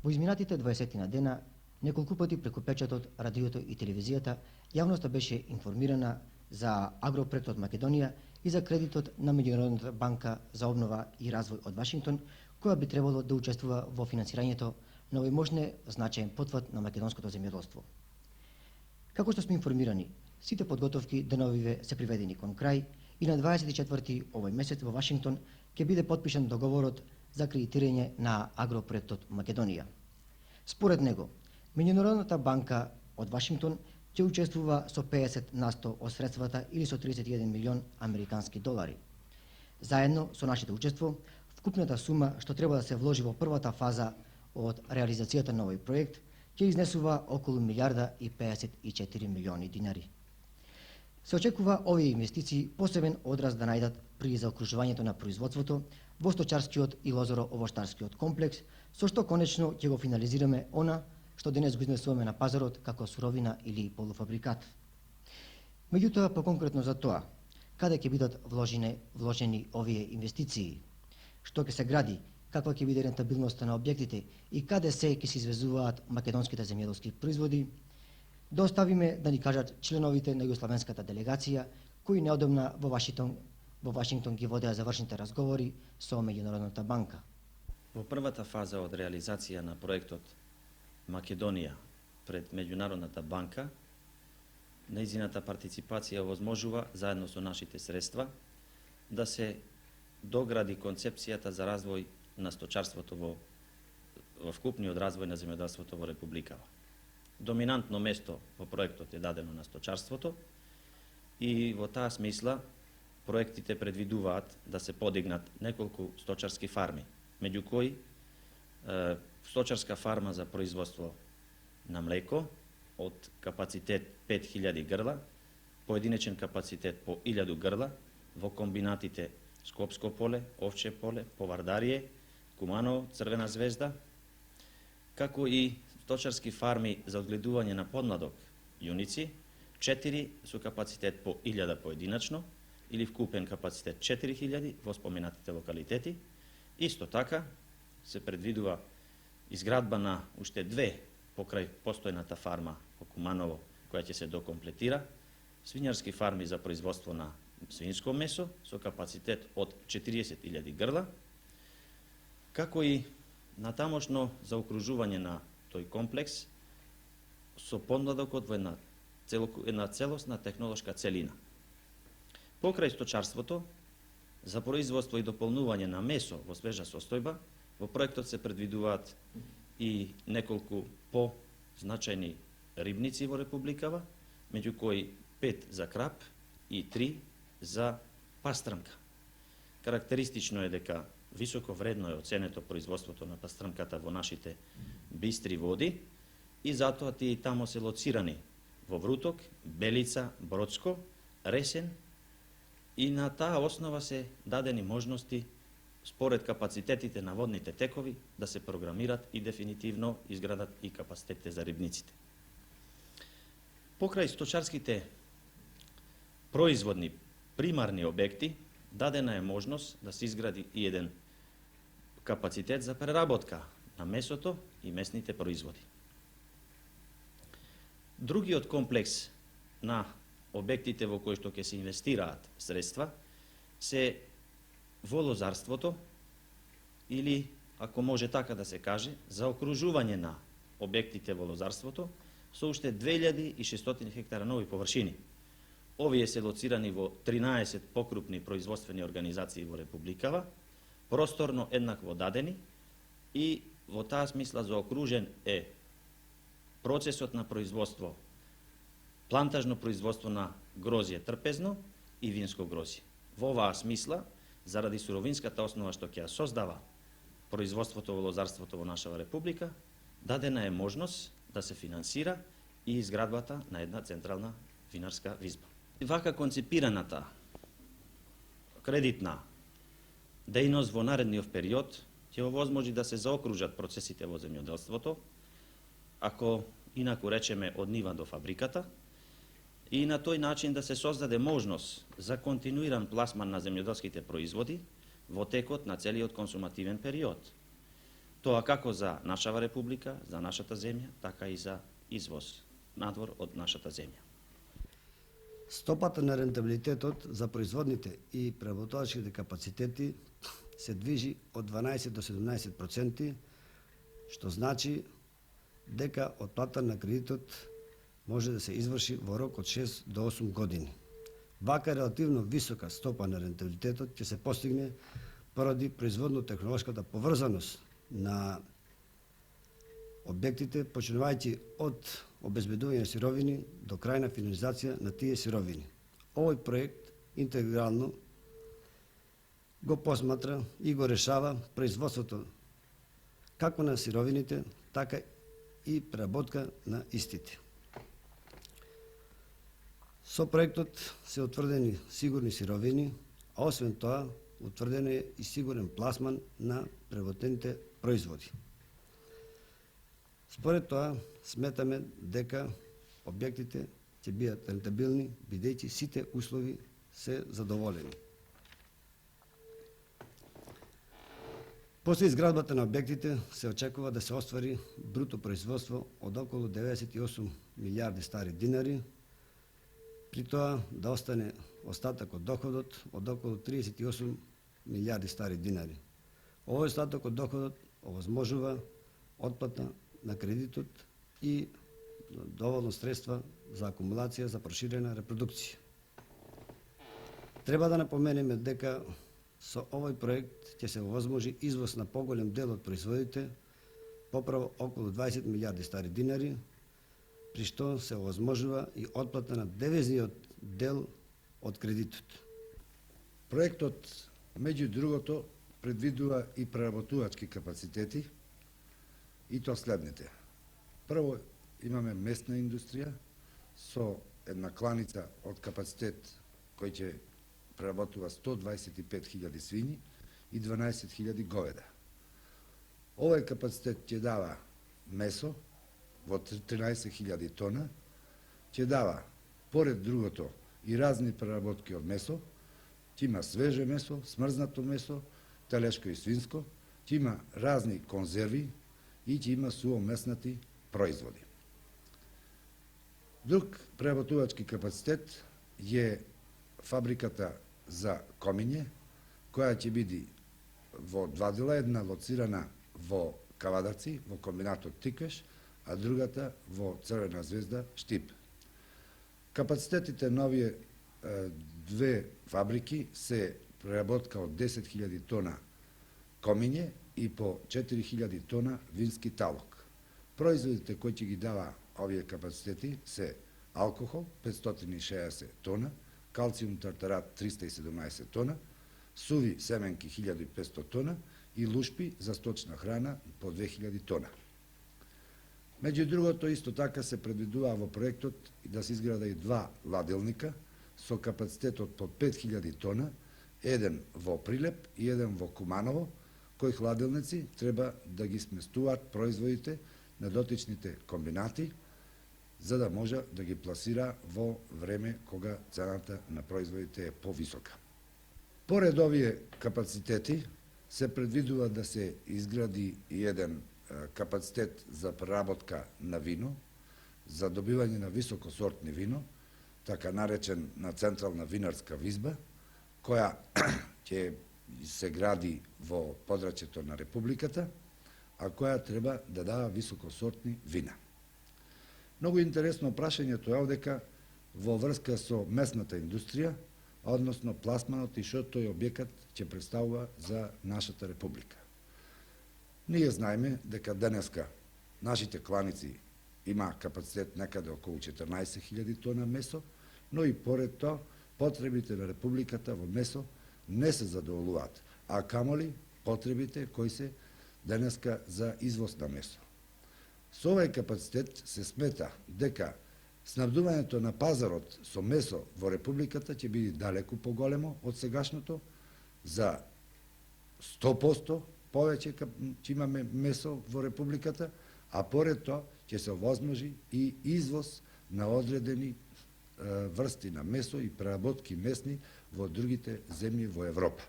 Во изминатите 20 на дена, неколку пати преку печатот, радиото и телевизијата, јавноста беше информирана за агропроектот Македонија и за кредитот на Меѓународната банка за обнова и развој од Вашингтон, која би требало да учествува во финансирањето на овој можне значаен потврд на македонското земјоделство. Како што сме информирани, сите подготовки деновиве се приведени кон крај и на 24 овој месец во Вашингтон ќе биде потпишан договорот за кредитирање на агропроектот Македонија. Според него, Меѓународната банка од Вашингтон ќе учествува со 50% од средствата или со 31 милион американски долари. Заедно со нашето учество, вкупната сума што треба да се вложи во првата фаза од реализацијата на овој проект ќе изнесува околу милиарда и 54 милиони динари. Се очекува овие инвестиции посебен одраз да најдат при заокружувањето на производството во сточарскиот и лозоро-овоштарскиот комплекс, со што конечно ќе го финализираме она што денес го изнесуваме на пазарот како суровина или полуфабрикат. Меѓутоа, поконкретно за тоа, каде ќе бидат вложени овие инвестиции, што ќе се гради, каква ќе биде рентабилноста на објектите и каде се ќе се извезуваат македонските земјоделски производи, да оставиме да ни кажат членовите на југословенската делегација, кои неодамна во Вашингтон ги водеа завршните разговори со Меѓународната банка. Во првата фаза од реализација на проектот Македонија пред Меѓународната банка, нејзината партиципација возможува, заедно со нашите средства, да се догради концепцијата за развој на сточарството во вкупниот развој на земјоделството во Републикава. Доминантно место во проектот е дадено на сточарството и во таа смисла проектите предвидуваат да се подигнат неколку сточарски фарми, меѓу кои сточарска фарма за производство на млеко од капацитет 5000 грла, поединечен капацитет по 1000 грла во комбинатите Скопско поле, Овче поле, Повардарие, Куманово, Црвена звезда, како и сточарски фарми за одгледување на подмладок јуници, 4 со капацитет по 1000 поединачно или вкупен капацитет 4000 во споменатите локалитети. Исто така се предвидува изградба на уште 2 покрај постојната фарма во Куманово, која ќе се докомплетира, свињарски фарми за производство на свинско месо со капацитет од 40.000 грла, како и натамошно заокружување на тој комплекс со подмладокот во една целосна технолошка целина. Покрај сточарството, за производство и дополнување на месо во свежа состојба, во проектот се предвидуваат и неколку по-значајни рибници во Републикава, меѓу кои 5 за крап и 3 за пастрамка. Карактеристично е дека високо вредно е оценето производството на пастрамката во нашите бистри води и затоа тие тамо се лоцирани во Вруток, Белица, Бродско, Ресен и на таа основа се дадени можности според капацитетите на водните текови да се програмират и дефинитивно изградат и капацитетите за рибниците. Покрај сточарските производни примарни објекти, дадена е можност да се изгради и еден капацитет за преработка на месото и месните производи. Другиот комплекс на објектите во кои што ќе се инвестираат средства се во лозарството или, ако може така да се каже, за окружување на објектите во лозарството со уште 2600 хектара нови површини. Овие се лоцирани во 13 покрупни производствени организации во Републикава, просторно еднакво дадени и во таа смисла заокружен е процесот на производство, плантажно производство на грозје трпезно и винско грозје. Во оваа смисла, заради суровинската основа што ќе ја создава производството во лозарството во нашава република, дадена е можност да се финансира и изградбата на една централна винарска визба. Вака концепираната кредитна дејност во наредниот период ќе овозможи да се заокружат процесите во земјоделството, ако инаку речеме од нива до фабриката, и на тој начин да се создаде можност за континуиран пласман на земјоделските производи во текот на целиот консумативен период. Тоа како за нашава република, за нашата земја, така и за извоз надвор од нашата земја. Стопата на рентабилитетот за производните и преработвачките капацитети се движи од 12 до 17%, што значи дека отплата на кредитот може да се изврши во рок од 6 до 8 години. Вака релативно висока стопа на рентабилитетот ќе се постигне поради производно-технолошката поврзаност на објектите, почнувајќи од обезбедување сировини до крајна финализација на тие сировини. Овој проект интегрално го посматра и го решава производството како на сировините, така и преработка на истите. Со проектот се утврдени сигурни сировини, а освен тоа утврден е и сигурен пласман на преработените производи. Според тоа, сметаме дека објектите ќе бидат рентабилни, бидејќи сите услови се задоволени. После изградбата на објектите се очекува да се оствари бруто производство од околу 98 милиарди стари динари, при тоа да остане остаток од доходот од околу 38 милиарди стари динари. Овој остаток од доходот овозможува отплата на кредитот и доволно средства за акумулација за проширена репродукција. Треба да напоменеме дека со овој проект ќе се овозможи извоз на поголем дел од производите, поправо околу 20 милиарди стари динари, при што се овозможува и отплата на девизниот дел од кредитот. Проектот, меѓу другото, предвидува и преработувачки капацитети, и тоа следните. Прво, имаме месна индустрија со една кланица од капацитет кој ќе преработува 125.000 свињи и 12.000 говеда. Овој капацитет ќе дава месо во 13.000 тона, ќе дава, поред другото, и разни преработки од месо, ќе има свеже месо, смрзнато месо, телешко и свинско, ќе има разни конзерви и ќе има суомеснати производи. Друг преработувачки капацитет е фабриката за комиње, која ќе биде во два дела, една лоцирана во Кавадарци, во комбинатот Тиквеш, а другата во Црвена звезда Штип. Капацитетите на овие две фабрики се преработка од 10.000 тона комиње и по 4.000 тона вински талок. Производите кои ќе ги дава овие капацитети се алкохол 560 тона, калциум тартарат 317 тона, суви семенки 1500 тона и лушпи за сточна храна по 2000 тона. Меѓу другото, исто така се предвидува во проектот и да се изграда и два ладилника со капацитетот по 5000 тона, еден во Прилеп и еден во Куманово, кои хладилници треба да ги сместуваат производите на дотичните комбинати, за да може да ги пласира во време кога цената на производите е повисока. Поред овие капацитети се предвидува да се изгради и еден капацитет за преработка на вино, за добивање на високосортни вино, така наречен на централна винарска визба, која ќе се гради во подрачјето на Републиката, а која треба да дава високосортни вина. Многу интересно прашањето е овдека во врска со месната индустрија, односно пласманот и што тој објекат ќе представува за нашата Република. Ние знаеме дека денеска нашите кланици има капацитет некаде околу 14.000 тона месо, но и поред тоа потребите на Републиката во месо не се задоволуваат, а камоли потребите кои се денеска за извоз на месо. Со овој капацитет се смета дека снабдувањето на пазарот со месо во Републиката ќе биде далеку поголемо од сегашното, за 100% повеќе ќе имаме месо во Републиката, а поред тоа ќе се овозможи и извоз на одредени врсти на месо и преработки месни во другите земји во Европа.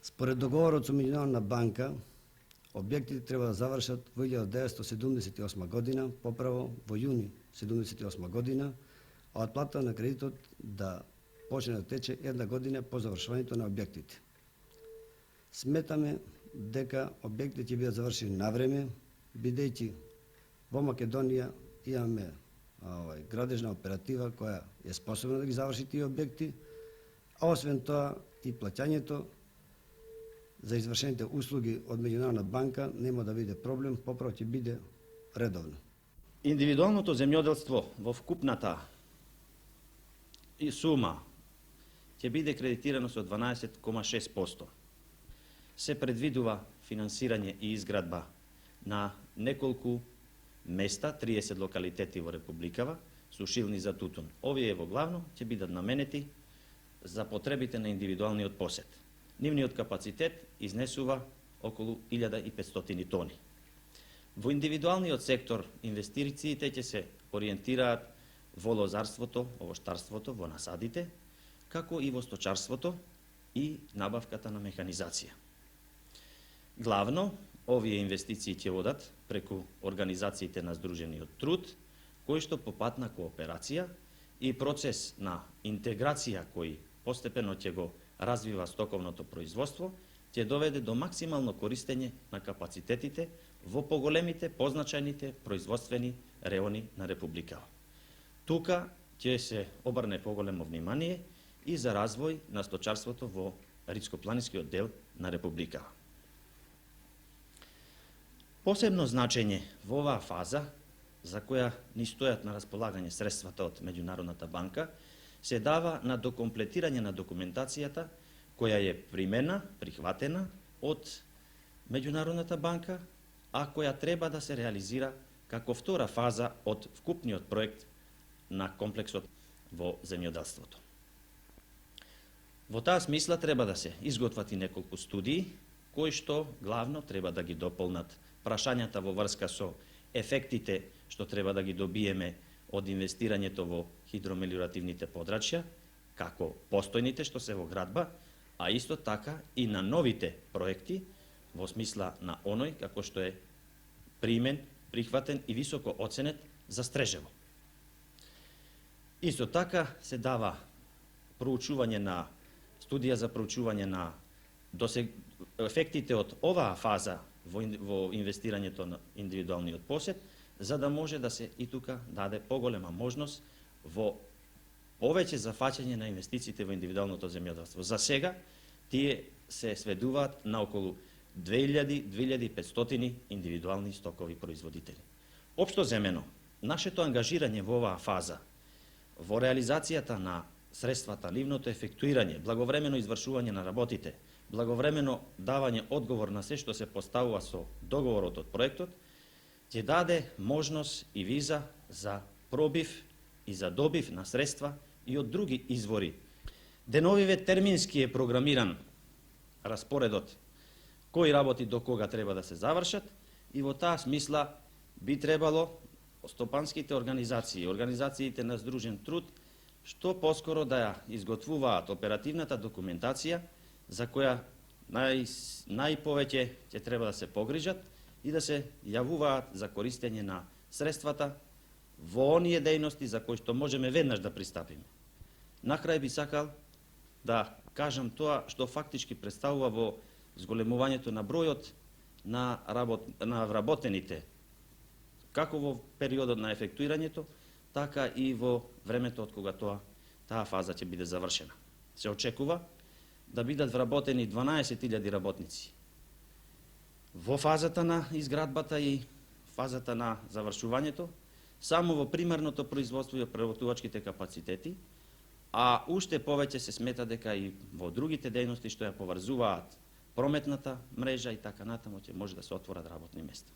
Според договорот со Меѓународна банка, објектите треба да завршат во 1978 година, поправо во јуни 1978 година, а отплата на кредитот да почне да тече една година по завршувањето на објектите. Сметаме дека објектите ќе бидат завршени на време, бидејќи во Македонија имаме градежна оператива која е способна да ги заврши тие објекти, а освен тоа и плаќањето за извршените услуги од Меѓународна банка нема да биде проблем, поправо ќе биде редовно. Индивидуалното земјоделство во вкупната и сума ќе биде кредитирано со 12,6%. Се предвидува финансирање и изградба на неколку места, 30 локалитети во Републикава, сушилни за тутун. Овие во главно ќе бидат наменети за потребите на индивидуалниот посет. Нивниот капацитет изнесува околу 1500 тони. Во индивидуалниот сектор инвестициите ќе се ориентираат во лозарството, овоштарството, во насадите, како и во сточарството и набавката на механизација. Главно, овие инвестиции ќе одат преку организациите на Сдружениот труд, кои што по пат на кооперација и процес на интеграција кој постепено ќе го развива стоковното производство, ќе доведе до максимално користење на капацитетите во поголемите, позначајните производствени реони на Републикава. Тука ќе се обрне поголемо внимание и за развој на сточарството во Рицко-планинскиот дел на Републикава. Посебно значење во оваа фаза, за која ни стојат на располагање средствата од Меѓународната банка, се дава на докомплетирање на документацијата која е примена, прихватена од Меѓународната банка, а која треба да се реализира како втора фаза од вкупниот проект на комплексот во земјоделството. Во таа смисла треба да се изготват и неколку студии, кои што главно треба да ги дополнат прашањата во врска со ефектите што треба да ги добиеме од инвестирањето во хидромелиоративните подрачја, како постојните што се во градба, а исто така и на новите проекти во смисла на оној како што е примен, прихватен и високо оценет за Стрежево. Исто така се дава проучување на студија за проучување на ефектите од оваа фаза во инвестирањето на индивидуалниот посет, за да може да се и тука даде поголема можност во повеќе зафаќање на инвестициите во индивидуалното земјоделство. За сега тие се сведуваат на околу 2000-2500 индивидуални стокови производители. Општо земено, нашето ангажирање во оваа фаза, во реализацијата на средствата, ливното ефектуирање, благовремено извршување на работите, благовремено давање одговор на се што се поставува со договорот од проектот, ќе даде можност и виза за пробив и за добив на средства и од други извори. Деновиве термински е програмиран распоредот кои работи до кога треба да се завршат и во таа смисла би требало стопанските организации, организациите на Сдружен труд, што поскоро да ја изготвуваат оперативната документација за која најповеќе ќе треба да се погрижат и да се јавуваат за користење на средствата во оние дејности за кои што можеме веднаш да пристапиме. Накрај би сакал да кажам тоа што фактички представува во зголемувањето на бројот на вработените, како во периодот на ефектуирањето, така и во времето од кога таа фаза ќе биде завршена. Се очекува да бидат вработени 12.000 работници во фазата на изградбата и фазата на завршувањето, само во примерното производство и преработувачките капацитети, а уште повеќе се смета дека и во другите дејности што ја поврзуваат прометната мрежа и така натаму ќе може да се отворат работни места.